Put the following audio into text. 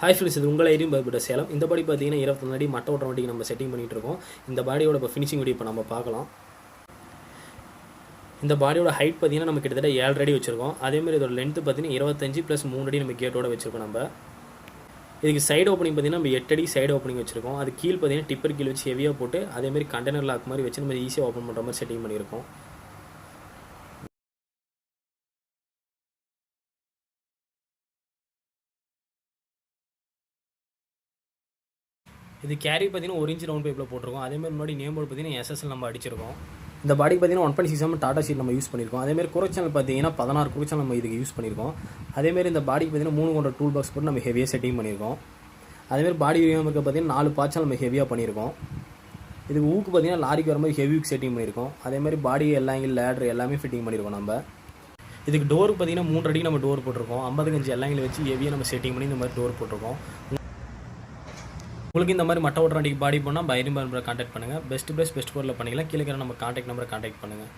Hi friends, இது உங்கள் ஐடியும் பயப்பட சேலம். இந்த பாடி பார்த்தீங்கன்னா 21 அடி மட்டை ஓட்டுற வண்டிக்கு நம்ம செட்டிங் பண்ணிகிட்டு இருக்கோம். இந்த பாடியோட இப்போ ஃபினிஷிங் வீடியோ இப்போ நம்ம பார்க்கலாம். இந்த பாடியோட ஹைட் பார்த்தீங்கன்னா நம்ம கிட்டத்தட்ட 7 அடி வச்சுருக்கோம். அதேமாதிரி இதோட லென்த்து பார்த்தீங்கன்னா 25 + 3 அடி நம்ம கேட்டோட வச்சுருக்கோம். நம்ம இதுக்கு சைடு ஓப்பனிங் பார்த்தீங்கன்னா நம்ம 8 அடி சைடு ஓப்பனிங் வச்சுருக்கோம். அது கீழ் பார்த்தீங்கன்னா டிப்பர் கீழ் வச்சு ஹெவியாக போட்டு அதேமாதிரி கண்டெய்னர் லாக் மாதிரி வச்சு நம்ம ஈஸியாக ஓப்பன் பண்ணுற மாதிரி செட்டிங் பண்ணியிருக்கோம். இது கேரி பார்த்தீங்கன்னா 1 இன்ச் ரவுண்ட் பைப்பில் போட்டிருக்கோம். அதேமாதிரி முன்னாடி நேம் போர்டு பார்த்தீங்கன்னா SSL நம்ம அடிச்சிருக்கோம். இந்த பாடிக்கு பார்த்தீங்கன்னா 1.6 mm டாடா ஷீட் நம்ம யூஸ் பண்ணியிருக்கோம். அதேமாதிரி குறைச்சல் பார்த்தீங்கன்னா 16 குறைச்சல் நம்ம இதுக்கு யூஸ் பண்ணியிருக்கோம். அதேமாதிரி இந்த பாடிக்கு பார்த்தீங்கன்னா 3 கொண்ட டூல் பாக்ஸ் போட்டு நம்ம ஹெவியாக செட்டிங் பண்ணியிருக்கோம். அதேமாதிரி பாடி இருக்க பார்த்தீங்கன்னா 4 பாய்ச்சல் நம்ம ஹெவியாக பண்ணியிருக்கோம். இதுக்கு ஊக்கு பார்த்தீங்கன்னா லாரிக்கு வர மாதிரி ஹெவி ஊக்கு செட்டிங் பண்ணியிருக்கோம். அதேமாதிரி பாடி எல்லாம் லேடர் எல்லாமே ஃபிட்டிங் பண்ணியிருக்கோம். நம்ம இதுக்கு டோருக்கு பார்த்தீங்கன்னா 3 அடிக்கு நம்ம டோர் போட்டிருக்கோம். 55 எல்லாங்களை வச்சு ஹெவியாக நம்ம செட்டிங் பண்ணி இந்த மாதிரி டோர் போட்டிருக்கோம். உங்களுக்கு இந்த மாதிரி மட்டை ஓட்டுற வண்டிக்கு பாடி போனால் பைரியம் கான்டாக்ட் பண்ணுங்கள். பெஸ்ட் ப்ரைஸ் பெஸ்ட் பொருளில் பண்ணிக்கலாம். கீழே நம்ம கான்டாக்ட் நம்பரை கான்டாக்ட் பண்ணுங்கள்.